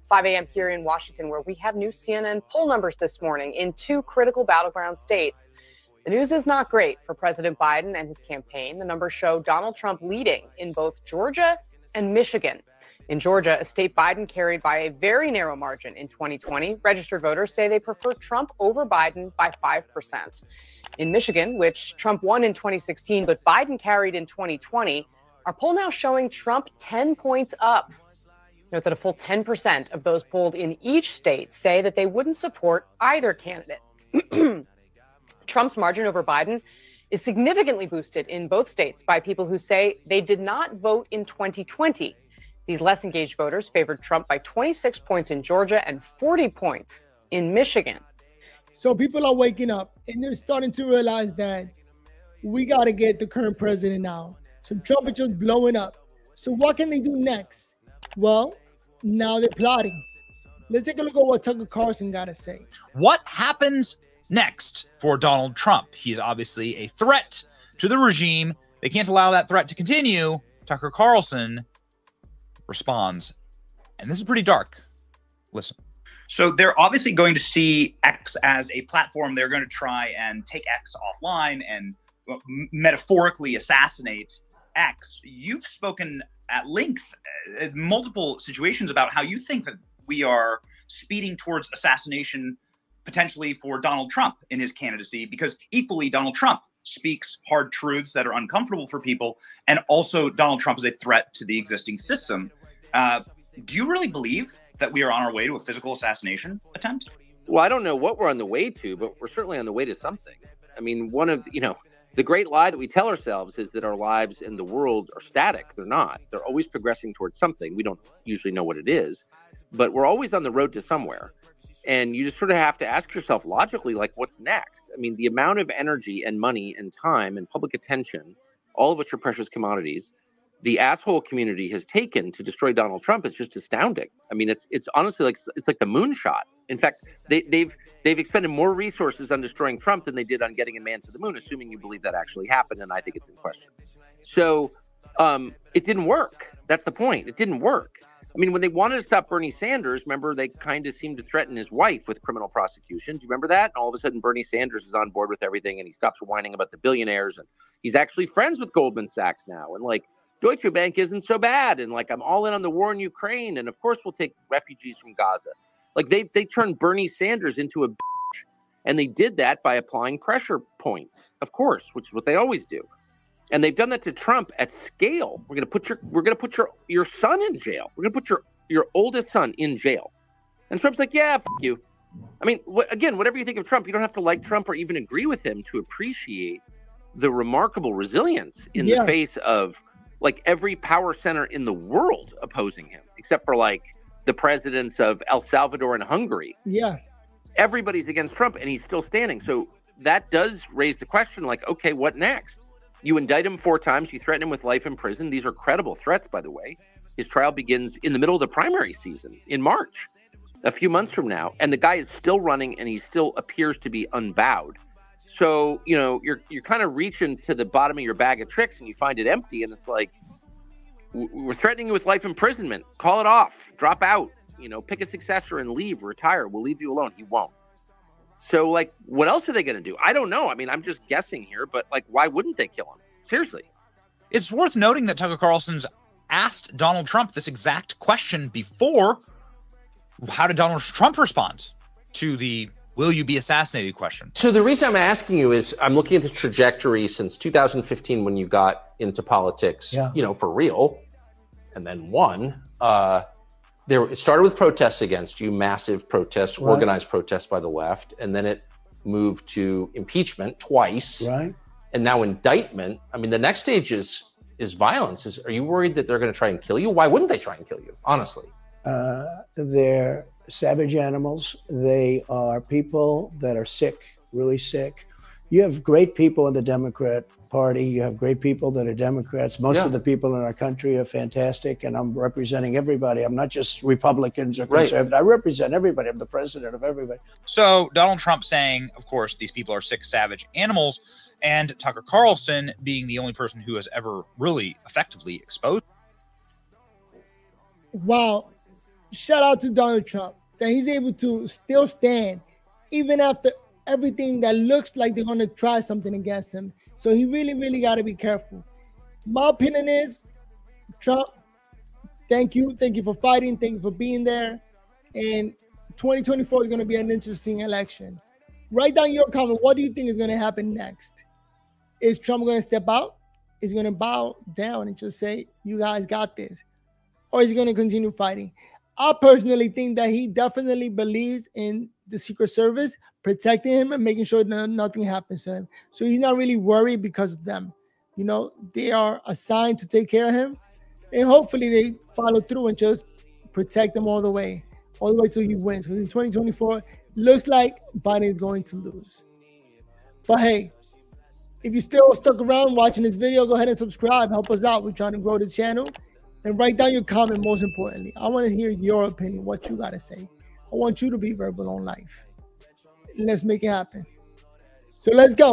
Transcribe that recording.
5 a.m. here in Washington, where we have new CNN poll numbers this morning in two critical battleground states. The news is not great for President Biden and his campaign. The numbers show Donald Trump leading in both Georgia and Michigan. In Georgia, a state Biden carried by a very narrow margin in 2020, registered voters say they prefer Trump over Biden by 5%. In Michigan, which Trump won in 2016, but Biden carried in 2020, our poll now showing Trump 10 points up. Note that a full 10% of those polled in each state say that they wouldn't support either candidate. Trump's margin over Biden is significantly boosted in both states by people who say they did not vote in 2020. These less engaged voters favored Trump by 26 points in Georgia and 40 points in Michigan. So people are waking up and they're starting to realize that we got to get the current president out. So Trump is just blowing up. So what can they do next? Well, now they're plotting. Let's take a look at what Tucker Carlson got to say. What happens next for Donald Trump? He's obviously a threat to the regime. They can't allow that threat to continue. Tucker Carlson responds, and this is pretty dark. Listen. So they're obviously going to see X as a platform. They're going to try and take X offline and metaphorically assassinate X. You've spoken at length in multiple situations about how you think that we are speeding towards assassination potentially for Donald Trump in his candidacy, because equally Donald Trump speaks hard truths that are uncomfortable for people, and also Donald Trump is a threat to the existing system. Do you really believe that we are on our way to a physical assassination attempt? Well, I don't know what we're on the way to, but we're certainly on the way to something. I mean, one of, the great lie that we tell ourselves is that our lives in the world are static. They're not. They're always progressing towards something. We don't usually know what it is, but we're always on the road to somewhere. And you just sort of have to ask yourself logically, like, what's next? I mean, the amount of energy and money and time and public attention, all of which are precious commodities, the asshole community has taken to destroy Donald Trump is just astounding. I mean, it's honestly like the moonshot. In fact, they've expended more resources on destroying Trump than they did on getting a man to the moon, assuming you believe that actually happened, and I think it's in question. So it didn't work. That's the point. It didn't work. I mean, when they wanted to stop Bernie Sanders, remember, they kind of seemed to threaten his wife with criminal prosecution. Do you remember that? And all of a sudden, Bernie Sanders is on board with everything, and he stops whining about the billionaires, and he's actually friends with Goldman Sachs now. And like, Deutsche Bank isn't so bad. And like, I'm all in on the war in Ukraine. And of course, we'll take refugees from Gaza. Like they turned Bernie Sanders into a bitch. And they did that by applying pressure points, of course, which is what they always do. And they've done that to Trump at scale. We're going to put your son in jail. We're going to put your oldest son in jail. And Trump's like, yeah, f you. I mean, again, whatever you think of Trump, you don't have to like Trump or even agree with him to appreciate the remarkable resilience in the face of like every power center in the world opposing him, except for like the presidents of El Salvador and Hungary. Yeah. Everybody's against Trump and he's still standing. So that does raise the question, like, okay, what next? You indict him 4 times. You threaten him with life in prison. These are credible threats, by the way. His trial begins in the middle of the primary season in March, a few months from now. And the guy is still running and he still appears to be unbowed. So, you're kind of reaching to the bottom of your bag of tricks and you find it empty. And it's like, we're threatening you with life imprisonment. Call it off. Drop out. Pick a successor and leave. Retire. We'll leave you alone. He won't. So, like, what else are they going to do? I don't know. I mean, I'm just guessing here. But, like, why wouldn't they kill him? Seriously. It's worth noting that Tucker Carlson's asked Donald Trump this exact question before. How did Donald Trump respond to the will you be assassinated question? So the reason I'm asking you is I'm looking at the trajectory since 2015 when you got into politics, for real, and then won. It started with protests against you, massive protests, organized protests by the left, and then it moved to impeachment twice, and now indictment. I mean, the next stage is violence. Are you worried that they're going to try and kill you? Why wouldn't they try and kill you, honestly? They're savage animals. They are people that are sick, really sick. You have great people in the Democrat Party. You have great people that are Democrats. Most of the people in our country are fantastic, and I'm representing everybody. I'm not just Republicans or conservatives. I represent everybody. I'm the president of everybody. So Donald Trump saying, of course, these people are sick, savage animals, and Tucker Carlson being the only person who has ever really effectively exposed. Wow. shout out to Donald Trump that he's able to still stand even after everything that looks like they're going to try something against him. So he really, really got to be careful. My opinion is, Trump, thank you. Thank you for fighting. Thank you for being there. And 2024 is going to be an interesting election. Write down your comment. What do you think is going to happen next? Is Trump going to step out? Is he going to bow down and just say, you guys got this? Or is he going to continue fighting? I personally think that he definitely believes in the Secret Service protecting him and making sure that nothing happens to him. So he's not really worried because of them. You know, they are assigned to take care of him. And hopefully they follow through and just protect him all the way till he wins. Because in 2024, looks like Biden is going to lose. But hey, if you're still stuck around watching this video, go ahead and subscribe. Help us out. We're trying to grow this channel. And write down your comment, most importantly. I want to hear your opinion, what you got to say. I want you to be verbal on life. Let's make it happen. So let's go.